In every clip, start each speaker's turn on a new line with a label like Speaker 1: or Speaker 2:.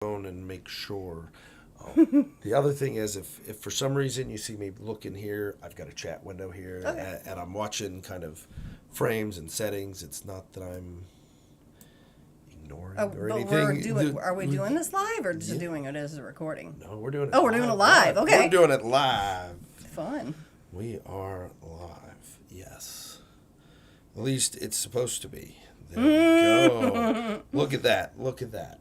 Speaker 1: phone and make sure. The other thing is, if for some reason you see me looking here, I've got a chat window here,
Speaker 2: Okay.
Speaker 1: and I'm watching kind of frames and settings. It's not that I'm ignoring
Speaker 2: Oh,
Speaker 1: or
Speaker 2: but
Speaker 1: anything.
Speaker 2: are we doing this live or just
Speaker 1: Yeah.
Speaker 2: doing it as a recording?
Speaker 1: No, we're doing it.
Speaker 2: Oh, we're doing it live. Okay.
Speaker 1: We're doing it live.
Speaker 2: Fun.
Speaker 1: We are live. Yes. At least it's supposed to be. There we go. Look at that. Look at that.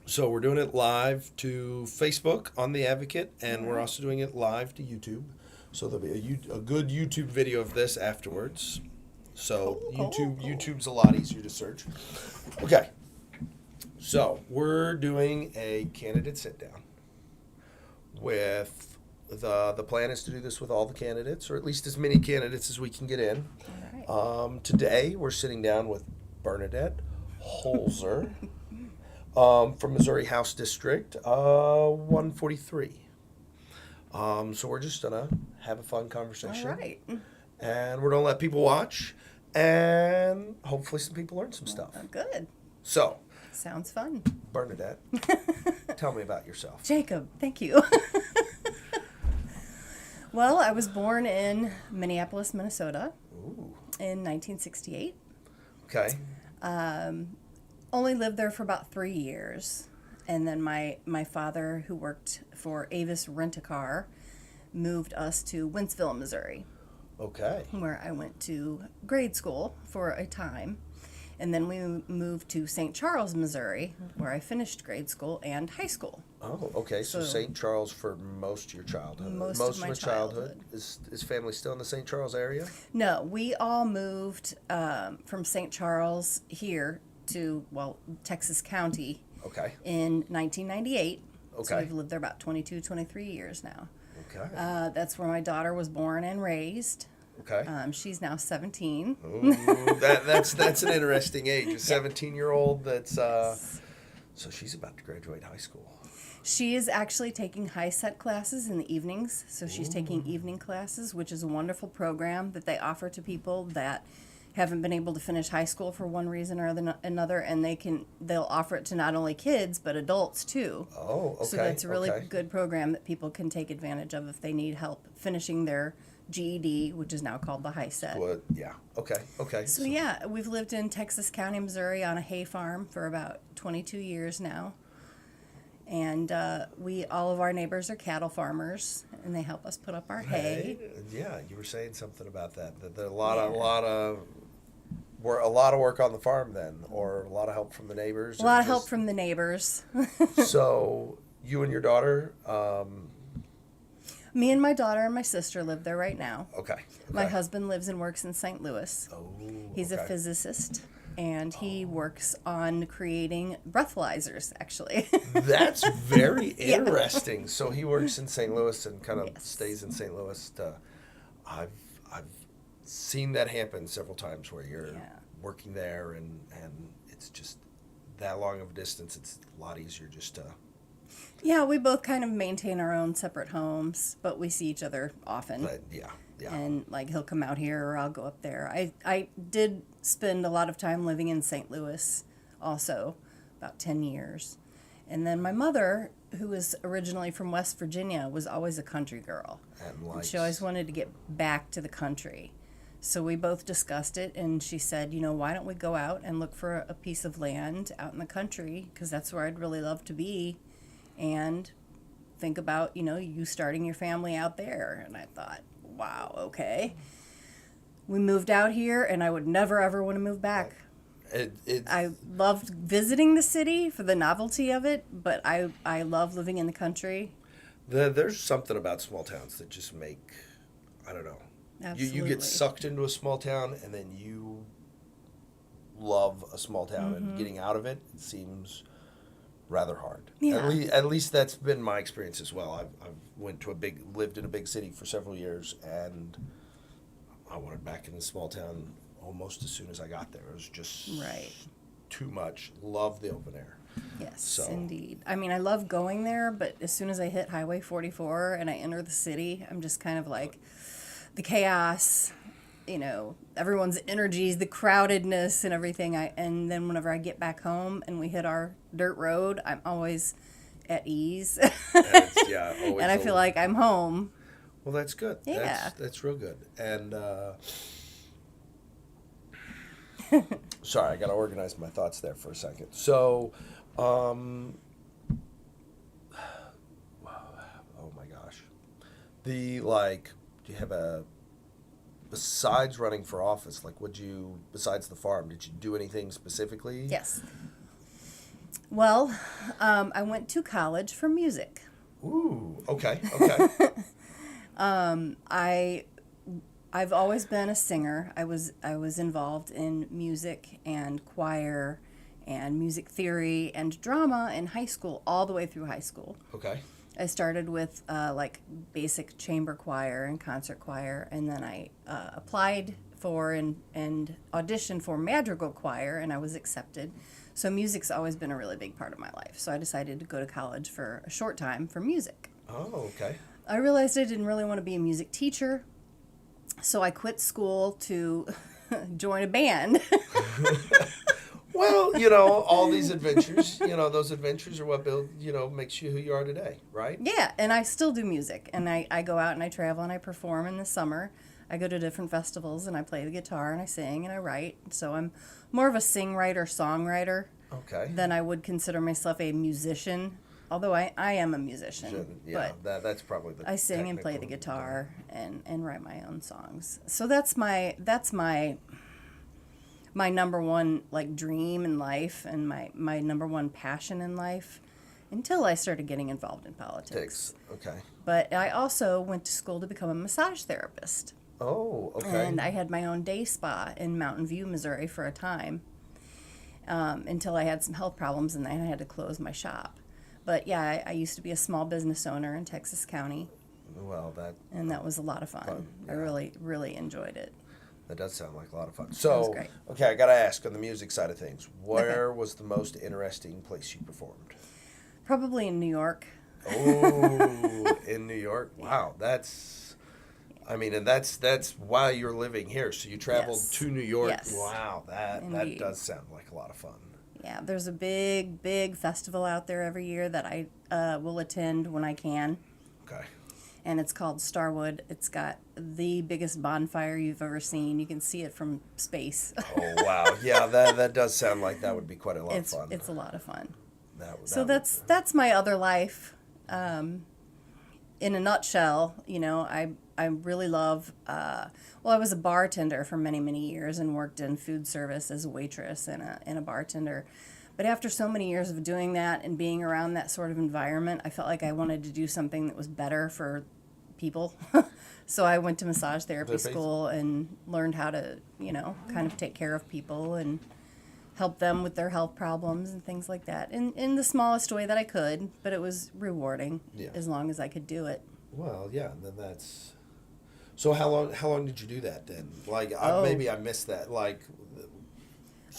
Speaker 1: So we're doing it live to Facebook on The Advocate, and we're also doing it live to YouTube. So there'll be a good YouTube video of this afterwards. So
Speaker 2: Cool.
Speaker 1: YouTube's a lot easier to search. Okay. So we're doing a candidate sit down with the plan is to do this with all the candidates, or at least as many candidates as we can get in.
Speaker 2: All right.
Speaker 1: Today we're sitting down with Bernadette Holzer from Missouri House District 143. So we're just gonna have a fun conversation,
Speaker 2: All right.
Speaker 1: and we're gonna let people watch, and hopefully some people learn some stuff.
Speaker 2: Good.
Speaker 1: So,
Speaker 2: Sounds fun.
Speaker 1: Bernadette, tell me about yourself.
Speaker 2: Jacob, thank you. Well, I was born in Minneapolis, Minnesota
Speaker 1: Ooh,
Speaker 2: in 1968.
Speaker 1: okay.
Speaker 2: Only lived there for about 3 years. And then my father, who worked for Avis Rent-A-Car, moved us to Wentzville, Missouri,
Speaker 1: Okay.
Speaker 2: where I went to grade school for a time. And then we moved to St. Charles, Missouri, where I finished grade school and high school.
Speaker 1: Oh, okay. So
Speaker 2: So-
Speaker 1: St. Charles for most of your childhood.
Speaker 2: Most of my
Speaker 1: childhood. Is family still in the St. Charles area?
Speaker 2: No, we all moved from St. Charles here to, Texas County
Speaker 1: Okay.
Speaker 2: in 1998. So
Speaker 1: Okay.
Speaker 2: we've lived there about 22, 23 years now.
Speaker 1: Okay.
Speaker 2: That's where my daughter was born and raised.
Speaker 1: Okay.
Speaker 2: She's now 17.
Speaker 1: Ooh, that's an interesting age. A 17-year-old that's so she's about to graduate high school.
Speaker 2: She is actually taking high set classes in the evenings. So she's taking evening classes, which is a wonderful program that they offer to people that haven't been able to finish high school for one reason or another, and they'll offer it to not only kids but adults too.
Speaker 1: Oh, okay.
Speaker 2: So that's a really
Speaker 1: okay.
Speaker 2: good program that people can take advantage of if they need help finishing their GED, which is now called the high set.
Speaker 1: Good. Yeah. Okay. Okay.
Speaker 2: So yeah, we've lived in Texas County, Missouri on a hay farm for about 22 years now. And all of our neighbors are cattle farmers, and they help us put up our hay.
Speaker 1: Hey, yeah, you were saying something about that. That there are a lot of work on the farm then, or a lot of help from the neighbors.
Speaker 2: A lot of help from the neighbors.
Speaker 1: So you and your daughter.
Speaker 2: Me and my daughter and my sister live there right now.
Speaker 1: Okay.
Speaker 2: My husband lives and works in St. Louis.
Speaker 1: Oh,
Speaker 2: He's a
Speaker 1: okay.
Speaker 2: physicist, and he works on creating breathalyzers, actually.
Speaker 1: That's very interesting. So he works in St. Louis and kind of
Speaker 2: Yes.
Speaker 1: stays in St. Louis. I've seen that happen several times where you're
Speaker 2: Yeah.
Speaker 1: working there and it's just that long of a distance. It's a lot easier just to.
Speaker 2: Yeah, we both kind of maintain our own separate homes, but we see each other often.
Speaker 1: But yeah.
Speaker 2: And like he'll come out here or I'll go up there. I did spend a lot of time living in St. Louis also, about 10 years. And then my mother, who was originally from West Virginia, was always a country girl.
Speaker 1: And
Speaker 2: She always wanted to get back to the country. So we both discussed it, and she said, why don't we go out and look for a piece of land out in the country, because that's where I'd really love to be, and think about, you starting your family out there. And I thought, wow, okay. We moved out here, and I would never, ever want to move back. I loved visiting the city for the novelty of it, but I love living in the country.
Speaker 1: There's something about small towns that just make, I don't know.
Speaker 2: Absolutely.
Speaker 1: You get sucked into a small town and then you love a small town and getting out of it seems rather hard.
Speaker 2: Yeah.
Speaker 1: At least that's been my experience as well. I've lived in a big city for several years, and I wanted back in the small town almost as soon as I got there. It was just
Speaker 2: Right.
Speaker 1: too much. Love the open air.
Speaker 2: Yes,
Speaker 1: So-
Speaker 2: indeed. I mean, I love going there, but as soon as I hit Highway 44 and I enter the city, I'm just kind of like the chaos everyone's energies, the crowdedness and everything. And then whenever I get back home and we hit our dirt road, I'm always at ease.
Speaker 1: Yeah, always.
Speaker 2: And I feel like I'm home.
Speaker 1: Well, that's good.
Speaker 2: Yeah.
Speaker 1: That's real good. And sorry, I got to organize my thoughts there for a second. So, oh my gosh, do you have besides running for office, like, besides the farm, did you do anything specifically?
Speaker 2: Yes. Well, I went to college for music.
Speaker 1: Ooh, okay.
Speaker 2: I've always been a singer. I was involved in music and choir and music theory and drama in high school, all the way through high school.
Speaker 1: Okay.
Speaker 2: I started with basic chamber choir and concert choir, and then I applied for and auditioned for madrigal choir, and I was accepted. So music's always been a really big part of my life. So I decided to go to college for a short time for music.
Speaker 1: Oh, okay.
Speaker 2: I realized I didn't really want to be a music teacher, so I quit school to join a band.
Speaker 1: Well, all these adventures, those adventures are what makes you who you are today, right?
Speaker 2: Yeah, and I still do music, and I go out and I travel and I perform in the summer. I go to different festivals and I play the guitar and I sing and I write. So I'm more of a songwriter
Speaker 1: Okay.
Speaker 2: than I would consider myself a musician. Although I am a musician,
Speaker 1: Yeah,
Speaker 2: but
Speaker 1: that's probably the
Speaker 2: I sing and play the
Speaker 1: technical-
Speaker 2: guitar and write my own songs. So that's my number one dream in life and my number one passion in life until I started getting involved in politics.
Speaker 1: Okay.
Speaker 2: But I also went to school to become a massage therapist.
Speaker 1: Oh, okay.
Speaker 2: And I had my own day spa in Mountain View, Missouri for a time until I had some health problems and then I had to close my shop. But yeah, I used to be a small business owner in Texas County.
Speaker 1: Well,
Speaker 2: that was a lot of fun.
Speaker 1: Yeah.
Speaker 2: I really, really enjoyed it.
Speaker 1: That does sound like a lot of fun.
Speaker 2: was
Speaker 1: So,
Speaker 2: great.
Speaker 1: okay, I got to ask on the music side of things, where was the most interesting place you performed?
Speaker 2: Probably in New York.
Speaker 1: Oh, in New York? Wow, that's why you're living here. So you traveled
Speaker 2: Yes.
Speaker 1: to New York.
Speaker 2: Yes.
Speaker 1: Wow, that
Speaker 2: Indeed.
Speaker 1: does sound like a lot of fun.
Speaker 2: Yeah, there's a big, big festival out there every year that I will attend when I can.
Speaker 1: Okay.
Speaker 2: And it's called Starwood. It's got the biggest bonfire you've ever seen. You can see it from space.
Speaker 1: Oh, wow. Yeah, that does sound like that would be quite a lot of fun.
Speaker 2: It's a lot of fun.
Speaker 1: So
Speaker 2: That's my other life. In a nutshell, I really love. I was a bartender for many, many years and worked in food service as a waitress and a bartender. But after so many years of doing that and being around that sort of environment, I felt like I wanted to do something that was better for people. So I went to massage therapy school and learned how to, kind of take care of people and help them with their health problems and things like that in the smallest way that I could, but it was rewarding as long as I could do it.
Speaker 1: Well, yeah, then that's. So how long did you do that then? Maybe I missed that.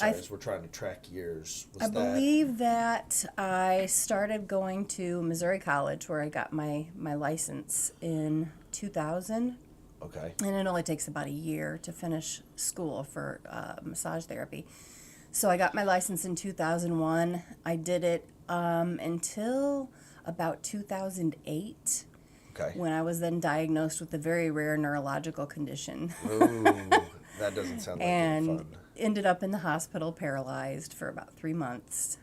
Speaker 1: As we're trying to track years,
Speaker 2: I believe that I started going to Missouri College where I got my license in 2000.
Speaker 1: Okay.
Speaker 2: And it only takes about a year to finish school for massage therapy. So I got my license in 2001. I did it until about 2008.
Speaker 1: Okay.
Speaker 2: When I was then diagnosed with a very rare neurological condition.
Speaker 1: Ooh, that doesn't sound like any fun.
Speaker 2: Ended up in the hospital paralyzed for about 3 months.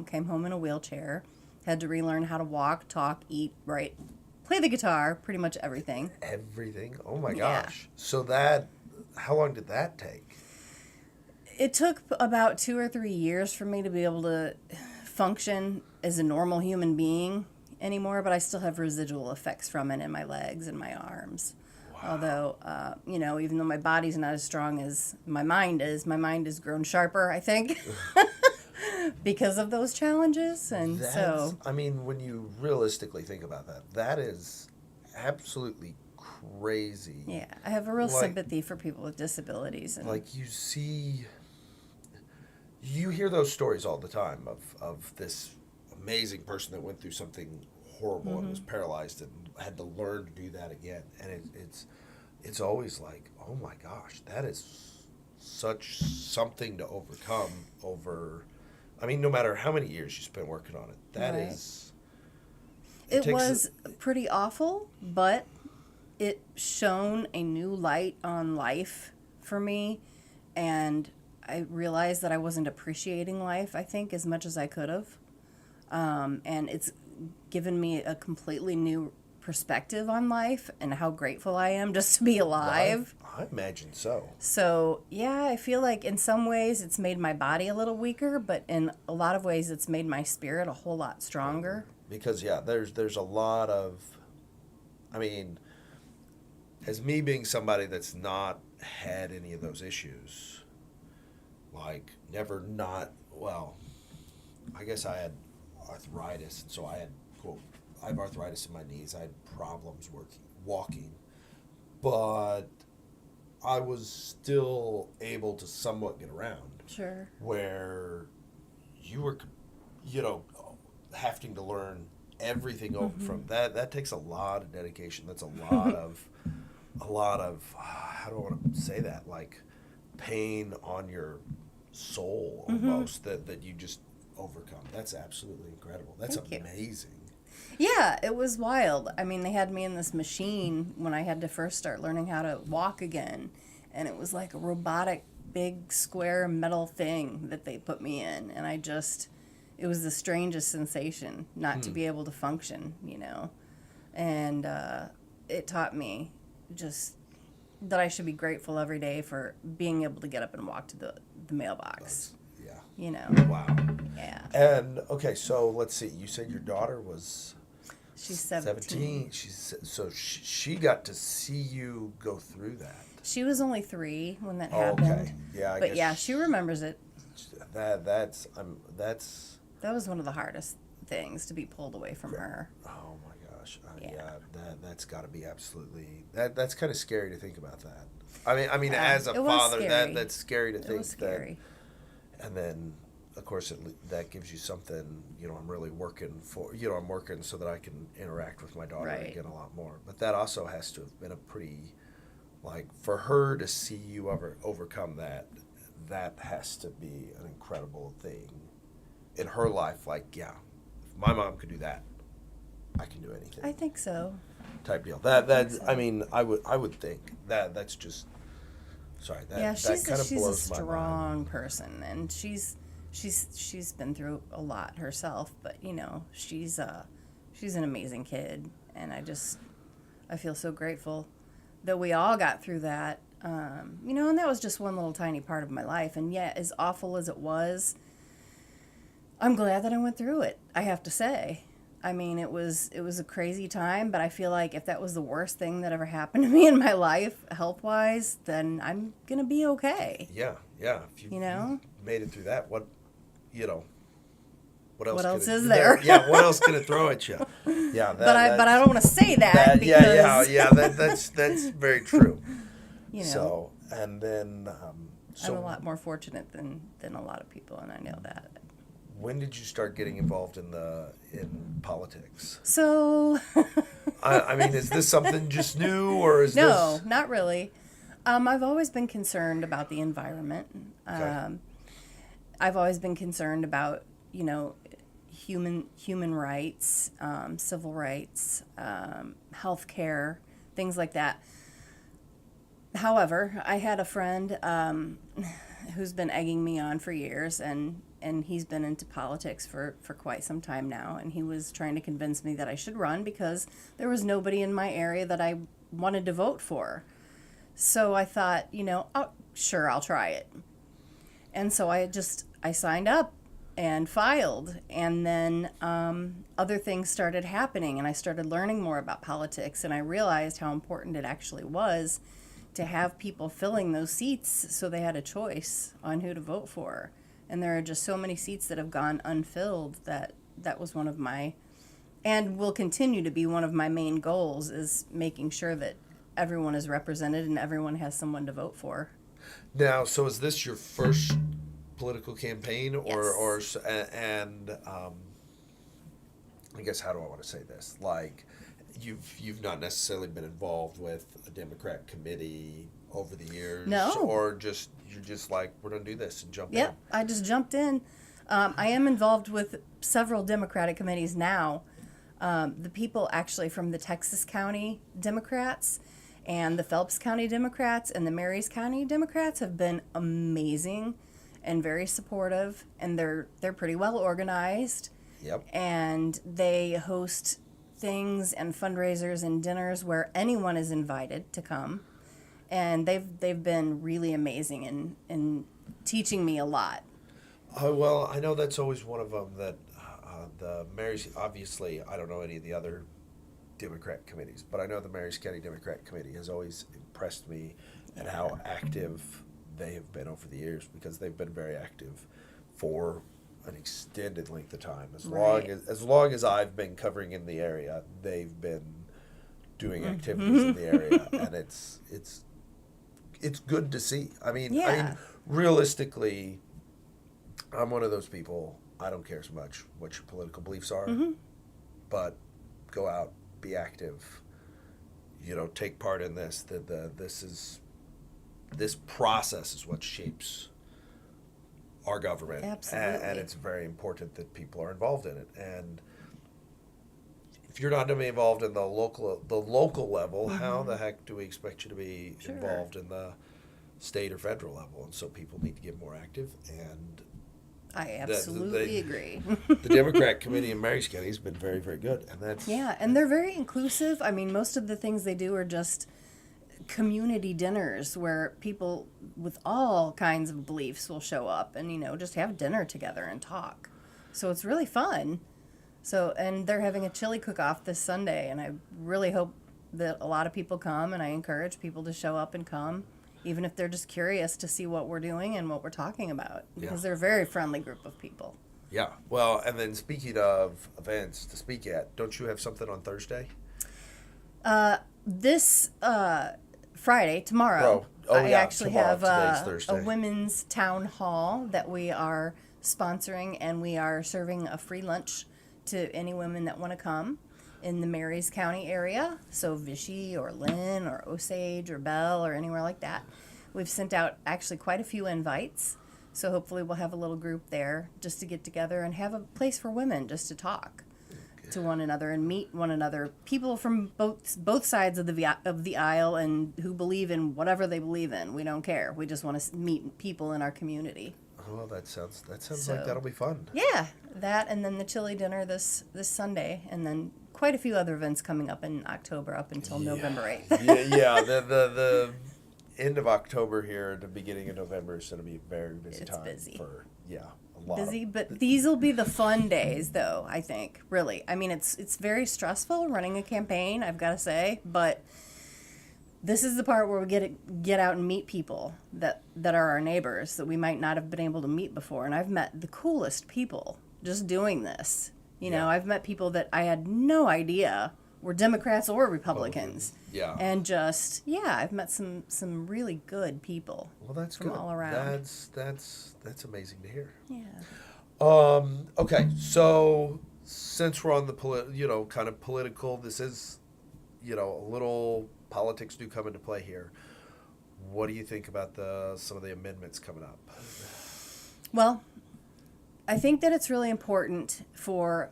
Speaker 2: Came home in a wheelchair. Had to relearn how to walk, talk, eat, write, play the guitar, pretty much everything.
Speaker 1: Everything? Oh my
Speaker 2: Yeah.
Speaker 1: gosh. So how long did that take?
Speaker 2: It took about 2 or 3 years for me to be able to function as a normal human being anymore, but I still have residual effects from it in my legs and my arms. Wow. Although, even though my body's not as strong as my mind has grown sharper, I think, because of those challenges. And
Speaker 1: when you realistically think about that, that is absolutely crazy.
Speaker 2: Yeah, I have a real sympathy for people with disabilities. And
Speaker 1: you hear those stories all the time of this amazing person that went through something horrible and was paralyzed and had to learn to do that again. And it's it's always like, oh my gosh, that is such something to overcome over. I mean, no matter how many years you spend working on it, that
Speaker 2: Right.
Speaker 1: is.
Speaker 2: It
Speaker 1: takes
Speaker 2: was pretty awful, but it shone a new light on life for me, and I realized that I wasn't appreciating life, I think, as much as I could have. And it's given me a completely new perspective on life and how grateful I am just to be alive.
Speaker 1: I imagine so.
Speaker 2: So, yeah, I feel like in some ways it's made my body a little weaker, but in a lot of ways it's made my spirit a whole lot stronger.
Speaker 1: Because yeah, there's a lot of, I mean, as me being somebody that's not had any of those issues, like never not well, I guess I had arthritis, and so I had quote I have arthritis in my knees. I had problems walking, but I was still able to somewhat get around.
Speaker 2: Sure.
Speaker 1: Where you were, you know, having to learn everything over from that takes a lot of dedication. That's a lot of how do I want to say that, like pain on your soul almost that you just overcome. That's absolutely incredible. That's
Speaker 2: Thank you.
Speaker 1: amazing.
Speaker 2: Yeah, it was wild. I mean, they had me in this machine when I had to first start learning how to walk again, and it was like a robotic big square metal thing that they put me in, and it was the strangest sensation not to be able to function, you know. And it taught me just that I should be grateful every day for being able to get up and walk to the mailbox.
Speaker 1: Yeah.
Speaker 2: You know.
Speaker 1: Wow.
Speaker 2: Yeah.
Speaker 1: And okay, so let's see. You said your daughter was
Speaker 2: She's 17.
Speaker 1: She got to see you go through that.
Speaker 2: She was only 3 when that
Speaker 1: Oh,
Speaker 2: happened.
Speaker 1: okay. Yeah, I
Speaker 2: But
Speaker 1: guess
Speaker 2: yeah, she remembers it.
Speaker 1: that's
Speaker 2: That was one of the hardest things, to be pulled away from her.
Speaker 1: oh my gosh.
Speaker 2: Yeah.
Speaker 1: Yeah, that's got to be absolutely that's kind of scary to think about that. I mean as a
Speaker 2: It was
Speaker 1: father
Speaker 2: scary.
Speaker 1: that's scary to
Speaker 2: It
Speaker 1: think
Speaker 2: was scary.
Speaker 1: that. And then of course that gives you something, you know, I'm really working for, you know, I'm working so that I can interact with my daughter
Speaker 2: Right.
Speaker 1: again a lot more. But that also has to have been a pretty, like, for her to see you overcome that has to be an incredible thing in her life. Like, yeah, if my mom could do that, I can do anything.
Speaker 2: I think so.
Speaker 1: Type deal.
Speaker 2: so.
Speaker 1: I mean, I would think that's just, sorry, that
Speaker 2: Yeah,
Speaker 1: that kind of
Speaker 2: she's a
Speaker 1: blows my mind.
Speaker 2: strong person, and she's been through a lot herself. But you know, she's an amazing kid, and I feel so grateful that we all got through that. You know, and that was just one little tiny part of my life. And yet, as awful as it was, I'm glad that I went through it. I have to say. I mean, it was a crazy time, but I feel like if that was the worst thing that ever happened to me in my life, health-wise, then I'm gonna be okay.
Speaker 1: Yeah. If
Speaker 2: You know?
Speaker 1: you made it through that, what else?
Speaker 2: What else
Speaker 1: could it-
Speaker 2: is there?
Speaker 1: Yeah, what else can it throw at you? Yeah,
Speaker 2: But I don't want to say that because
Speaker 1: that's very true.
Speaker 2: you know,
Speaker 1: So, and then,
Speaker 2: I'm a lot more fortunate than a lot of people, and I know that.
Speaker 1: when did you start getting involved in politics?
Speaker 2: So,
Speaker 1: I mean, is this something just new, or is
Speaker 2: no,
Speaker 1: this?
Speaker 2: not really. I've always been concerned about the environment.
Speaker 1: Okay.
Speaker 2: I've always been concerned about, you know, human rights, civil rights, health care, things like that. However, I had a friend who's been egging me on for years, and he's been into politics for quite some time now, and he was trying to convince me that I should run because there was nobody in my area that I wanted to vote for. So I thought, you know, oh, sure, I'll try it. And so I signed up and filed, and then other things started happening, and I started learning more about politics, and I realized how important it actually was to have people filling those seats so they had a choice on who to vote for. And there are just so many seats that have gone unfilled that was one of my, and will continue to be one of my main goals, is making sure that everyone is represented and everyone has someone to vote for.
Speaker 1: Now, so is this your first political campaign, or
Speaker 2: Yes.
Speaker 1: and I guess, how do I want to say this? Like, you've not necessarily been involved with a Democrat committee over the years,
Speaker 2: No.
Speaker 1: or just you're just like, we're gonna do this and jump
Speaker 2: Yep, I just jumped in. I am involved with several Democratic committees now. The people actually from the Texas County Democrats and the Phelps County Democrats and the Marys County Democrats have been amazing and very supportive, and they're pretty well organized.
Speaker 1: in. Yep.
Speaker 2: And they host things and fundraisers and dinners where anyone is invited to come. And they've been really amazing in teaching me a lot.
Speaker 1: Well, I know that's always one of them that the Mary's, obviously, I don't know any of the other Democrat committees, but I know the Marys County Democrat Committee has always impressed me and how active they have been over the years, because they've been very active for an extended length of time.
Speaker 2: Right.
Speaker 1: As long as I've been covering in the area, they've been doing activities in the area, and it's good to see. I mean,
Speaker 2: Yeah.
Speaker 1: realistically, I'm one of those people. I don't care so much what your political beliefs are, but go out, be active. Take part in this. This process is what shapes our government.
Speaker 2: Absolutely.
Speaker 1: And it's very important that people are involved in it. And if you're not going to be involved in the local level, how the heck do we expect you to be
Speaker 2: Sure.
Speaker 1: involved in the state or federal level? And so people need to get more active. And
Speaker 2: I absolutely agree.
Speaker 1: the Democrat committee in Marys County has been very, very good. And that's
Speaker 2: Yeah, and they're very inclusive. I mean, most of the things they do are just community dinners where people with all kinds of beliefs will show up and, just have dinner together and talk. So it's really fun. So, and they're having a chili cook-off this Sunday, and I really hope that a lot of people come, and I encourage people to show up and come, even if they're just curious to see what we're doing and what we're talking about, because they're a very friendly group of people.
Speaker 1: Yeah. Well, and then speaking of events to speak at, don't you have something on Thursday?
Speaker 2: This Friday, tomorrow, I actually
Speaker 1: tomorrow.
Speaker 2: have
Speaker 1: Today's
Speaker 2: a
Speaker 1: Thursday.
Speaker 2: women's town hall that we are sponsoring, and we are serving a free lunch to any women that want to come in the Marys County area. So Vichy or Lynn or Osage or Bell or anywhere like that. We've sent out actually quite a few invites. So hopefully we'll have a little group there just to get together and have a place for women just to talk to one another and meet one another. People from both sides of the aisle and who believe in whatever they believe in. We don't care. We just want to meet people in our community.
Speaker 1: Oh, that sounds
Speaker 2: So-
Speaker 1: like that'll be fun.
Speaker 2: Yeah, that, and then the chili dinner this Sunday, and then quite a few other events coming up in October up until November 8th.
Speaker 1: Yeah. The end of October here, the beginning of November is going to be a very busy
Speaker 2: It's
Speaker 1: time.
Speaker 2: busy.
Speaker 1: A lot.
Speaker 2: Busy, but these will be the fun days, though, I think, really. I mean, it's very stressful running a campaign, I've got to say, but this is the part where we get out and meet people that are our neighbors that we might not have been able to meet before. And I've met the coolest people just doing this. I've met people that I had no idea were Democrats or Republicans.
Speaker 1: Yeah.
Speaker 2: And I've met some really good people.
Speaker 1: Well, that's
Speaker 2: from
Speaker 1: good.
Speaker 2: all around.
Speaker 1: That's amazing to hear.
Speaker 2: Yeah.
Speaker 1: Okay, so since we're on the kind of political, this is, a little politics do come into play here. What do you think about some of the amendments coming up?
Speaker 2: Well, I think that it's really important for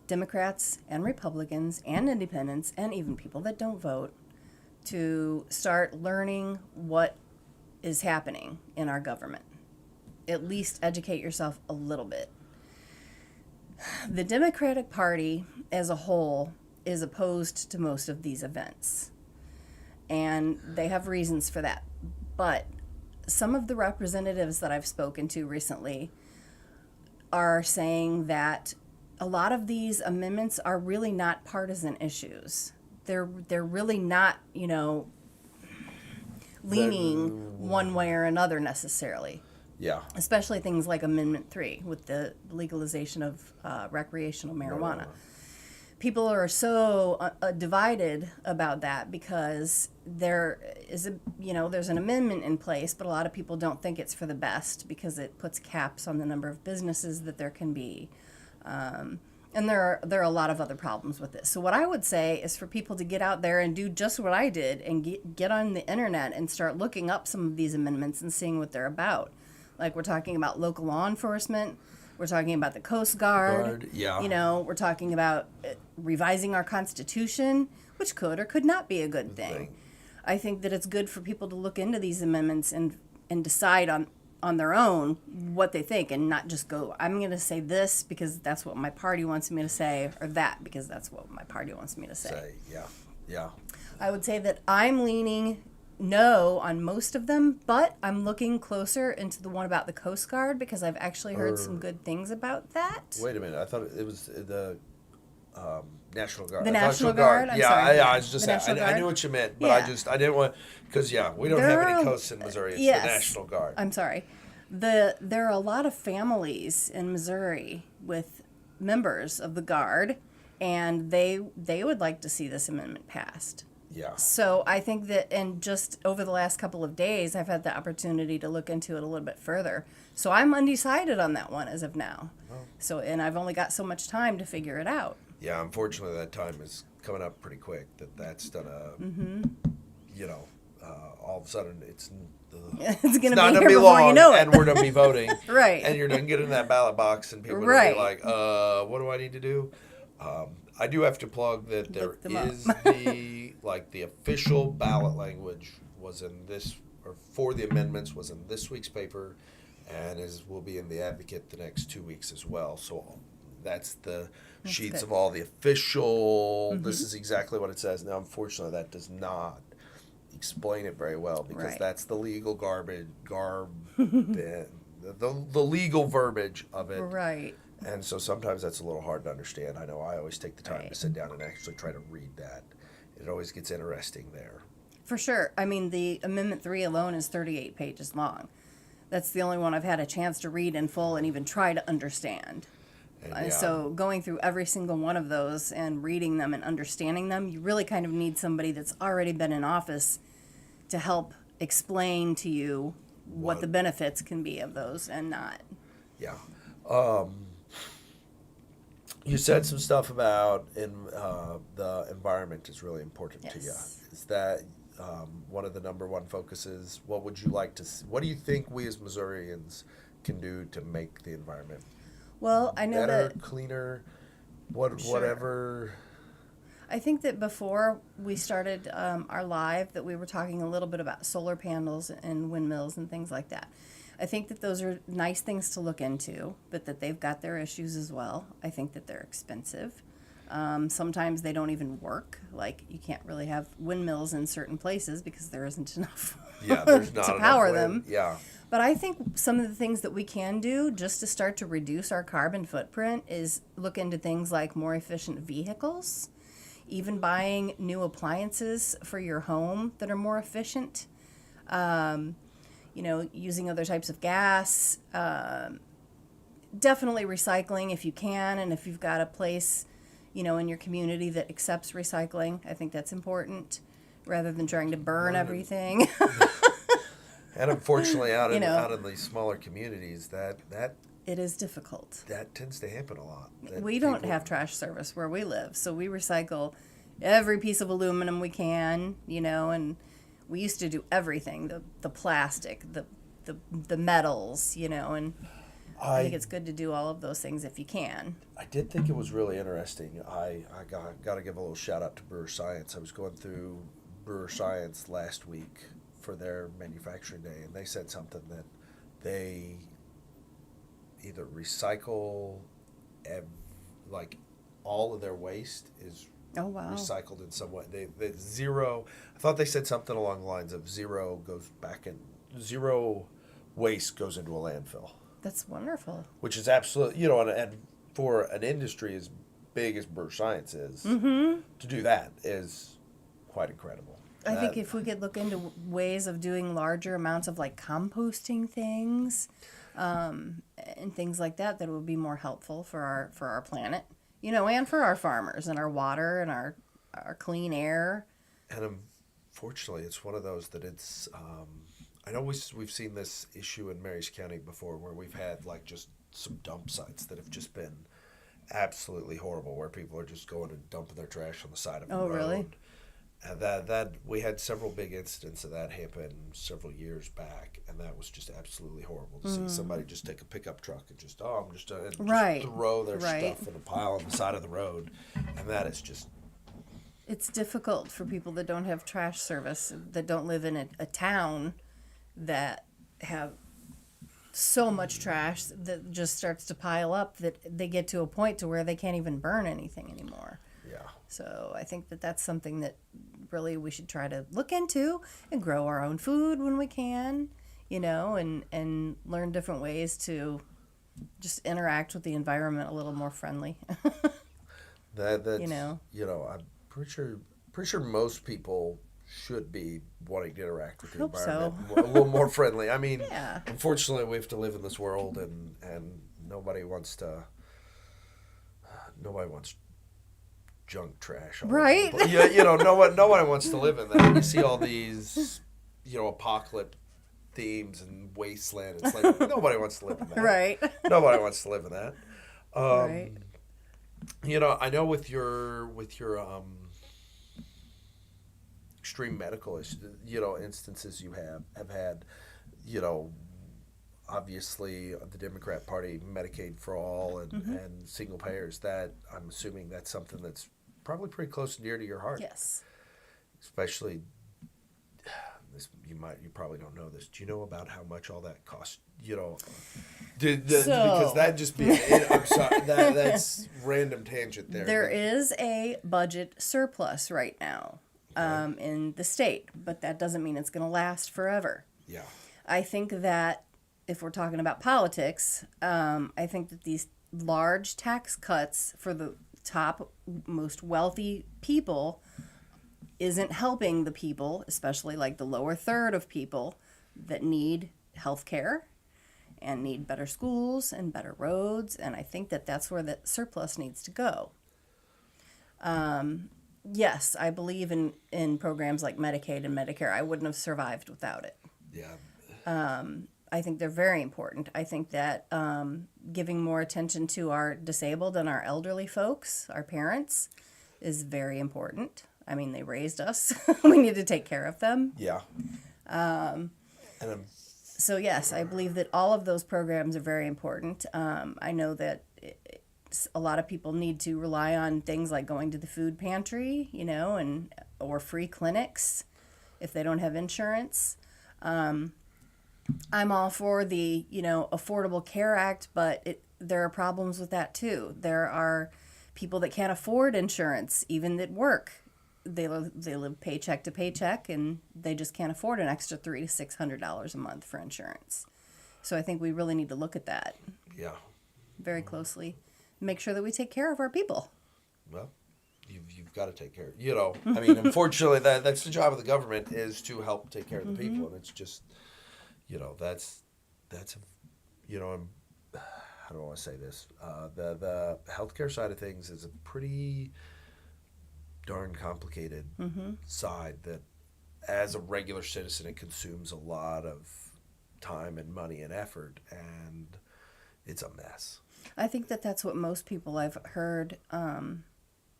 Speaker 2: Democrats and Republicans and independents and even people that don't vote to start learning what is happening in our government. At least educate yourself a little bit. The Democratic Party as a whole is opposed to most of these events, and they have reasons for that. But some of the representatives that I've spoken to recently are saying that a lot of these amendments are really not partisan issues. They're really not, leaning one way or another necessarily.
Speaker 1: Yeah.
Speaker 2: Especially things like Amendment 3 with the legalization of recreational marijuana. People are so divided about that because there's an amendment in place, but a lot of people don't think it's for the best because it puts caps on the number of businesses that there can be. And there are a lot of other problems with this. So what I would say is for people to get out there and do just what I did and get on the internet and start looking up some of these amendments and seeing what they're about. Like we're talking about local law enforcement, we're talking about the Coast Guard,
Speaker 1: yeah.
Speaker 2: you know, we're talking about revising our Constitution, which could or could not be a good thing. I think that it's good for people to look into these amendments and decide on their own what they think and not just go, I'm going to say this because that's what my party wants me to say, or that because that's what my party wants me to say.
Speaker 1: Yeah.
Speaker 2: I would say that I'm leaning no on most of them, but I'm looking closer into the one about the Coast Guard because I've actually heard some good things about that.
Speaker 1: Wait a minute. I thought it was the National Guard.
Speaker 2: The National Guard? I'm
Speaker 1: yeah,
Speaker 2: sorry.
Speaker 1: I was just saying. I knew what you meant, but I didn't want, because we don't have any coasts in Missouri. It's the National Guard.
Speaker 2: I'm sorry. There are a lot of families in Missouri with members of the Guard, and they would like to see this amendment passed.
Speaker 1: Yeah.
Speaker 2: So I think that, and just over the last couple of days, I've had the opportunity to look into it a little bit further. So I'm undecided on that one as of now. Oh. So, and I've only got so much time to figure it out.
Speaker 1: Yeah, unfortunately, that time is coming up pretty quick. That's done all of a sudden it's
Speaker 2: going
Speaker 1: not
Speaker 2: to
Speaker 1: be
Speaker 2: before
Speaker 1: long,
Speaker 2: you know it.
Speaker 1: and we're going to be voting.
Speaker 2: Right.
Speaker 1: And you're going to get in that ballot box, and people are going to be like, what do I need to do? I do have to plug that there is the official ballot language was in this, or for the amendments was in this week's paper, and will be in the Advocate the next 2 weeks as well. So that's the sheets
Speaker 2: good.
Speaker 1: Of all the official. This is exactly what it says. Now, unfortunately, that does not explain it very well because that's the legal the legal verbiage of it.
Speaker 2: Right.
Speaker 1: And so sometimes that's a little hard to understand. I know I always take the time to sit down and actually try to read that. It always gets interesting there.
Speaker 2: For sure. I mean, the Amendment 3 alone is 38 pages long. That's the only one I've had a chance to read in full and even try to understand. So going through every single one of those and reading them and understanding them, you really kind of need somebody that's already been in office to help explain to you what the benefits can be of those and not.
Speaker 1: Yeah. You said some stuff about the environment is really important to you. Is that one of the number one focuses? What would you like to see? What do you think we as Missourians can do to make the environment
Speaker 2: well, I know
Speaker 1: better,
Speaker 2: that
Speaker 1: cleaner, whatever?
Speaker 2: I think that before we started our live that we were talking a little bit about solar panels and windmills and things like that. I think that those are nice things to look into, but that they've got their issues as well. I think that they're expensive. Sometimes they don't even work. Like you can't really have windmills in certain places because there isn't enough
Speaker 1: there's not
Speaker 2: to
Speaker 1: enough
Speaker 2: power them.
Speaker 1: Yeah.
Speaker 2: But I think some of the things that we can do just to start to reduce our carbon footprint is look into things like more efficient vehicles, even buying new appliances for your home that are more efficient. Using other types of gas, definitely recycling if you can, and if you've got a place, in your community that accepts recycling, I think that's important, rather than trying to burn everything.
Speaker 1: And unfortunately, out in these smaller communities, that
Speaker 2: it is difficult.
Speaker 1: That tends to happen a lot.
Speaker 2: We don't have trash service where we live, so we recycle every piece of aluminum we can, and we used to do everything, the plastic, the metals, and I think it's good to do all of those things if you can.
Speaker 1: I did think it was really interesting. I got to give a little shout out to Brewer Science. I was going through Brewer Science last week for their manufacturing day, and they said something that they either recycle, all of their waste is recycled in some way. They zero. I thought they said something along the lines of zero waste goes into a landfill.
Speaker 2: That's wonderful.
Speaker 1: Which is absolutely, and for an industry as big as Brewer Science is, to do that is quite incredible.
Speaker 2: I think if we could look into ways of doing larger amounts of composting things, and things like that would be more helpful for our planet, and for our farmers and our water and our clean air.
Speaker 1: And unfortunately, it's one of those that it's. I know we've seen this issue in Marys County before, where we've had just some dump sites that have just been absolutely horrible, where people are just going and dumping their trash on the side of the
Speaker 2: Oh,
Speaker 1: road.
Speaker 2: really?
Speaker 1: And that we had several big incidents of that happen several years back, and that was just absolutely horrible to see somebody just take a pickup truck and just and
Speaker 2: Right.
Speaker 1: just throw their
Speaker 2: Right.
Speaker 1: stuff in a pile on the side of the road, and that is just
Speaker 2: It's difficult for people that don't have trash service, that don't live in a town that have so much trash that just starts to pile up that they get to a point to where they can't even burn anything anymore.
Speaker 1: yeah.
Speaker 2: So I think that that's something that really we should try to look into and grow our own food when we can, and learn different ways to just interact with the environment a little more friendly.
Speaker 1: That's
Speaker 2: You know.
Speaker 1: I'm pretty sure most people should be wanting to interact with the
Speaker 2: Hope so.
Speaker 1: environment a little more friendly. I mean,
Speaker 2: Yeah.
Speaker 1: unfortunately, we have to live in this world, and nobody wants junk trash.
Speaker 2: Right.
Speaker 1: Yeah, nobody wants to live in that. You see all these, apocalypse themes and wasteland. It's like nobody wants to live in that.
Speaker 2: Right.
Speaker 1: Nobody wants to live in that.
Speaker 2: Right.
Speaker 1: I know with your extreme medical instances you have had, obviously the Democrat Party, Medicaid for all and single payers. That I'm assuming that's something that's probably pretty close and dear to your heart.
Speaker 2: Yes.
Speaker 1: Especially this, you probably don't know this. Do you know about how much all that costs? Because that just be I'm sorry, that's random tangent there.
Speaker 2: There is a budget surplus right now in the state, but that doesn't mean it's going to last forever.
Speaker 1: Yeah.
Speaker 2: I think that if we're talking about politics, I think that these large tax cuts for the top, most wealthy people isn't helping the people, especially like the lower third of people that need health care and need better schools and better roads. And I think that that's where the surplus needs to go. Yes, I believe in programs like Medicaid and Medicare. I wouldn't have survived without it.
Speaker 1: Yeah.
Speaker 2: I think they're very important. I think that giving more attention to our disabled and our elderly folks, our parents, is very important. I mean, they raised us. We need to take care of them.
Speaker 1: Yeah.
Speaker 2: So, yes, I believe that all of those programs are very important. I know that a lot of people need to rely on things like going to the food pantry, or free clinics if they don't have insurance. I'm all for the, Affordable Care Act, but there are problems with that too. There are people that can't afford insurance, even that work. They live paycheck to paycheck, and they just can't afford an extra $300 to $600 a month for insurance. So I think we really need to look at that
Speaker 1: Yeah.
Speaker 2: very closely. Make sure that we take care of our people.
Speaker 1: Well, you've got to take care. I mean, unfortunately, that's the job of the government, is to help take care of the people, and it's just, that's how do I want to say this? The healthcare side of things is a pretty darn complicated side that, as a regular citizen, it consumes a lot of time and money and effort, and it's a mess.
Speaker 2: I think that that's what most people I've heard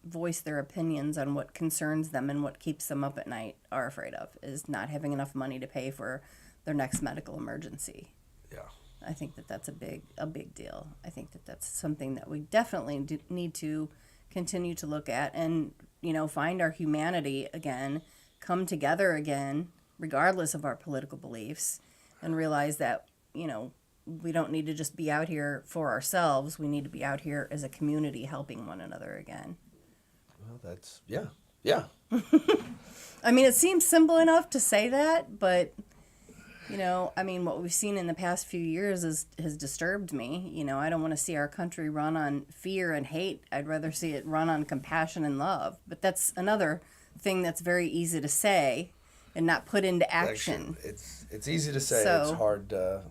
Speaker 2: voice their opinions on what concerns them and what keeps them up at night are afraid of, is not having enough money to pay for their next medical emergency.
Speaker 1: Yeah.
Speaker 2: I think that that's a big deal. I think that that's something that we definitely need to continue to look at and, find our humanity again, come together again, regardless of our political beliefs, and realize that, we don't need to just be out here for ourselves. We need to be out here as a community helping one another again.
Speaker 1: Well, that's, yeah.
Speaker 2: I mean, it seems simple enough to say that, but, what we've seen in the past few years has disturbed me. I don't want to see our country run on fear and hate. I'd rather see it run on compassion and love. But that's another thing that's very easy to say and not put into action.
Speaker 1: It's easy to say.
Speaker 2: So,
Speaker 1: it's hard to...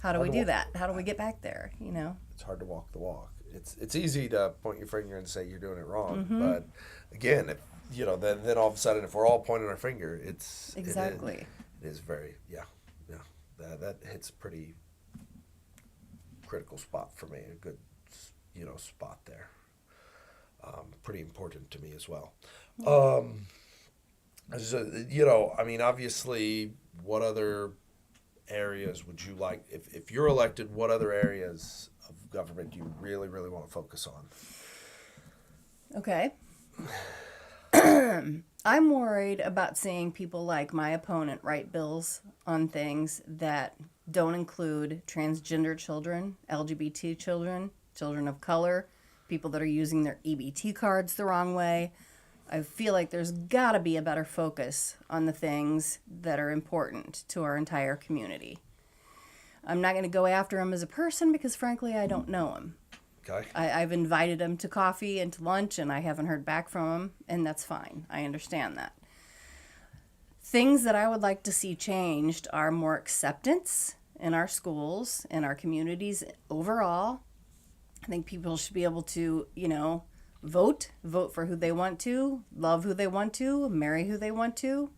Speaker 2: How do we do that? How do we get back there,
Speaker 1: It's hard to walk the walk. It's easy to point your finger and say you're doing it wrong. But, again, if, then all of a sudden, if we're all pointing our finger, it's...
Speaker 2: Exactly.
Speaker 1: It is very... Yeah. That hits a pretty critical spot for me. A good spot there. Pretty important to me as well. So, obviously, what other areas would you like, if you're elected, what other areas of government do you really, really want to focus on?
Speaker 2: Okay. I'm worried about seeing people like my opponent write bills on things that don't include transgender children, LGBT children, children of color, people that are using their EBT cards the wrong way. I feel like there's got to be a better focus on the things that are important to our entire community. I'm not going to go after him as a person because, frankly, I don't know him.
Speaker 1: Okay.
Speaker 2: I've invited him to coffee and to lunch, and I haven't heard back from him, and that's fine. I understand that. Things that I would like to see changed are more acceptance in our schools, in our communities overall. I think people should be able to, vote for who they want to, love who they want to, marry who they want to,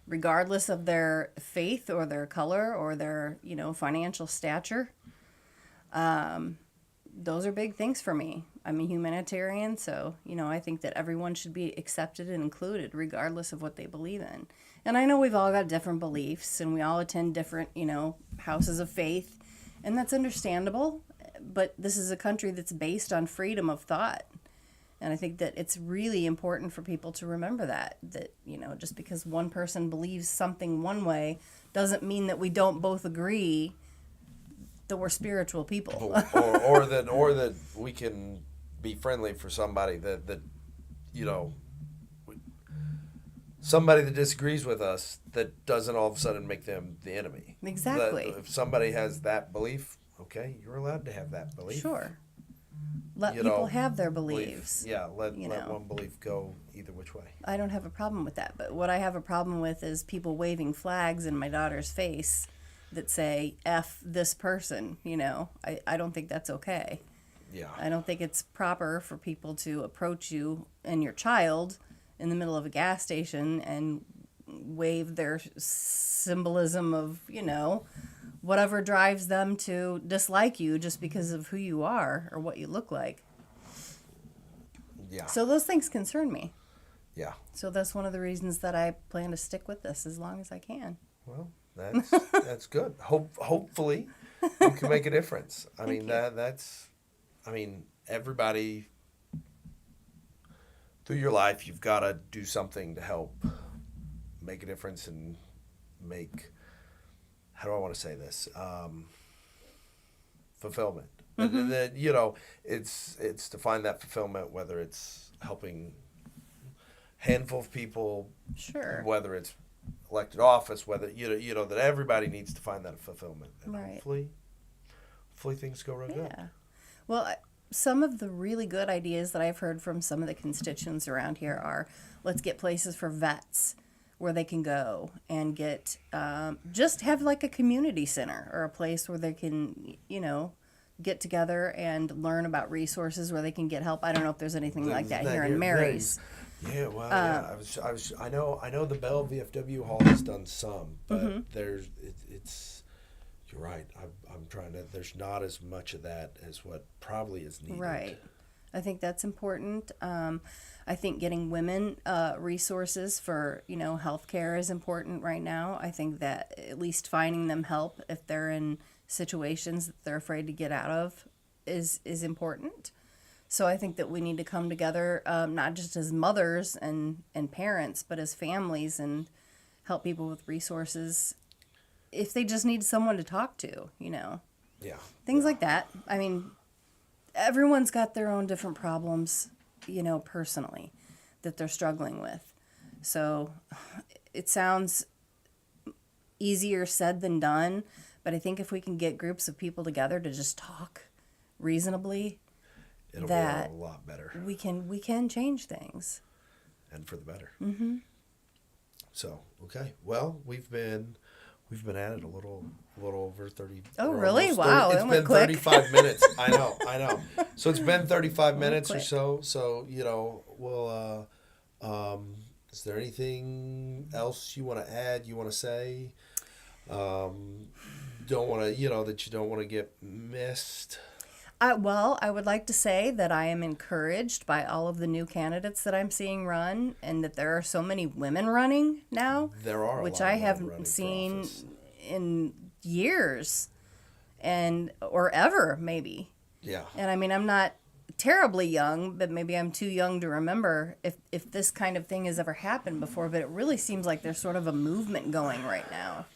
Speaker 2: regardless of their faith or their color or their, financial stature. Those are big things for me. I'm a humanitarian, so, I think that everyone should be accepted and included regardless of what they believe in. And I know we've all got different beliefs and we all attend different, houses of faith, and that's understandable, but this is a country that's based on freedom of thought. And I think that it's really important for people to remember that, just because one person believes something one way doesn't mean that we don't both agree that we're spiritual people.
Speaker 1: or that we can be friendly for somebody that somebody that disagrees with us, that doesn't all of a sudden make them the enemy.
Speaker 2: Exactly.
Speaker 1: If somebody has that belief, okay, you're allowed to have that belief.
Speaker 2: Sure. Let people have their beliefs.
Speaker 1: Yeah, let one belief go either which way.
Speaker 2: I don't have a problem with that. But what I have a problem with is people waving flags in my daughter's face that say, F this person, I don't think that's okay.
Speaker 1: Yeah.
Speaker 2: I don't think it's proper for people to approach you and your child in the middle of a gas station and wave their symbolism of, whatever drives them to dislike you just because of who you are or what you look like.
Speaker 1: Yeah.
Speaker 2: So those things concern me.
Speaker 1: Yeah.
Speaker 2: So that's one of the reasons that I plan to stick with this as long as I can.
Speaker 1: Well, that's good. Hopefully you can make a difference. Everybody through your life, you've got to do something to help make a difference and make, how do I want to say this? Fulfillment.
Speaker 2: Mm-hmm.
Speaker 1: And then, it's to find that fulfillment, whether it's helping a handful of people,
Speaker 2: sure,
Speaker 1: whether it's elected office, whether, that everybody needs to find that fulfillment. And
Speaker 2: right.
Speaker 1: hopefully things go real good.
Speaker 2: Well, some of the really good ideas that I've heard from some of the constituents around here are, let's get places for vets where they can go and get, just have like a community center or a place where they can, get together and learn about resources where they can get help. I don't know if there's anything like that here in Mary's.
Speaker 1: Yeah, well, I know the Bell VFW Hall has done some, but mm-hmm. You're right. I'm trying to. There's not as much of that as what probably is needed.
Speaker 2: Right. I think that's important. I think getting women resources for healthcare is important right now. I think that at least finding them help if they're in situations that they're afraid to get out of is important. So I think that we need to come together, not just as mothers and parents, but as families and help people with resources if they just need someone to talk to, Yeah. Things like that. I mean, everyone's got their own different problems, personally, that they're struggling with. So it sounds easier said than done, but I think if we can get groups of people together to just talk reasonably,
Speaker 1: it'll be a lot better.
Speaker 2: We can change things.
Speaker 1: And for the better.
Speaker 2: Mm-hmm.
Speaker 1: So, okay. Well, we've been at it a little over 30.
Speaker 2: Oh, really? Wow.
Speaker 1: It's been
Speaker 2: quick.
Speaker 1: 35 minutes. I know. So it's been 35 minutes or so. So, we'll, is there anything else you want to add, you want to say? Don't want to, that you don't want to get missed?
Speaker 2: I would like to say that I am encouraged by all of the new candidates that I'm seeing run, and that there are so many women running now,
Speaker 1: There are a
Speaker 2: which
Speaker 1: lot
Speaker 2: I
Speaker 1: of women running
Speaker 2: haven't
Speaker 1: for
Speaker 2: seen
Speaker 1: office.
Speaker 2: in years, and or ever maybe.
Speaker 1: Yeah.
Speaker 2: And I mean, I'm not terribly young, but maybe I'm too young to remember if this kind of thing has ever happened before. But it really seems like there's sort of a movement going right now,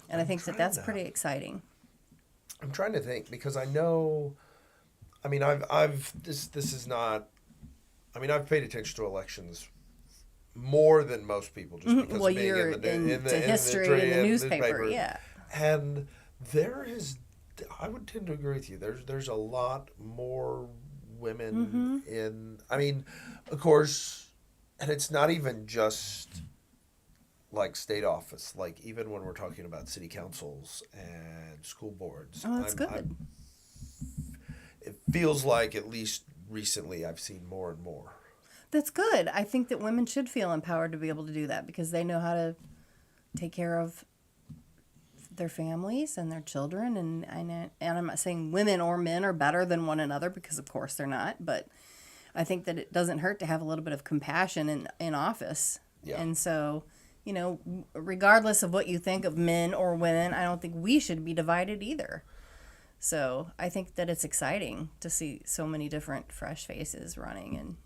Speaker 2: and I think that that's pretty exciting.
Speaker 1: I'm trying to think because I know. I mean, I've this is not. I mean, I've paid attention to elections more than most people just because
Speaker 2: Well,
Speaker 1: of being
Speaker 2: you're
Speaker 1: in the
Speaker 2: into history in the newspaper, yeah.
Speaker 1: And there is, I would tend to agree with you. There's a lot more women in. I mean, of course, and it's not even just like state office. Like even when we're talking about city councils and school boards.
Speaker 2: Oh, that's good.
Speaker 1: It feels like at least recently I've seen more and more.
Speaker 2: That's good. I think that women should feel empowered to be able to do that because they know how to take care of their families and their children. And I'm not saying women or men are better than one another because, of course, they're not. But I think that it doesn't hurt to have a little bit of compassion in office.
Speaker 1: Yeah.
Speaker 2: And so, regardless of what you think of men or women, I don't think we should be divided either. So I think that it's exciting to see so many different fresh faces running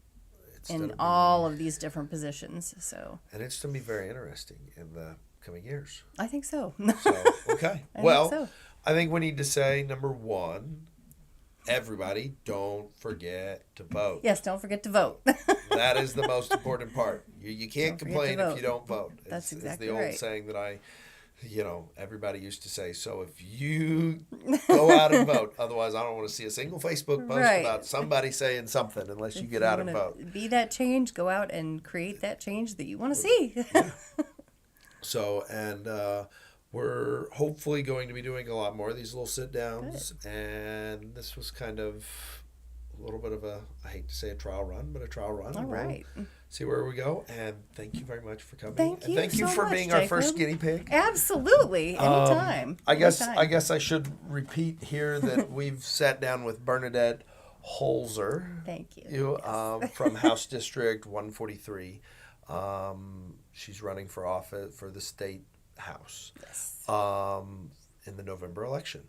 Speaker 2: in all of these different positions. So,
Speaker 1: and it's going to be very interesting in the coming years.
Speaker 2: I think so.
Speaker 1: So, okay. I think we need to say, number one, everybody, don't forget to vote.
Speaker 2: Yes, don't forget to vote.
Speaker 1: That is the most important part. You can't complain if you don't vote.
Speaker 2: That's exactly
Speaker 1: the old
Speaker 2: right.
Speaker 1: saying that everybody used to say. So if you go out and vote, otherwise I don't want to see a single Facebook post about somebody saying something unless you get out and vote.
Speaker 2: Be that change, go out and create that change that you want to see.
Speaker 1: Yeah. So, and we're hopefully going to be doing a lot more of these little sit downs. And this was kind of a little bit of I hate to say a trial run, but a trial run.
Speaker 2: All right.
Speaker 1: See where we go. And thank you very much for coming.
Speaker 2: Thank you.
Speaker 1: Thank you
Speaker 2: so
Speaker 1: for
Speaker 2: much,
Speaker 1: being
Speaker 2: Jacob.
Speaker 1: our first guinea pig.
Speaker 2: Absolutely. Anytime.
Speaker 1: I guess I should repeat here that we've sat down with Bernadette Holzer.
Speaker 2: Thank you.
Speaker 1: From House District 143. She's running for office for the state house.
Speaker 2: Yes.
Speaker 1: In the November election.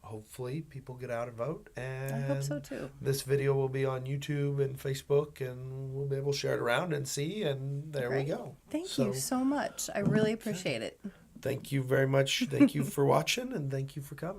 Speaker 1: Hopefully people get out and vote. And
Speaker 2: I hope so too.
Speaker 1: This video will be on YouTube and Facebook, and we'll be able to share it around and see, and there we go.
Speaker 2: Thank you so much. I really appreciate it.
Speaker 1: Thank you very much. Thank you for watching, and thank you for coming.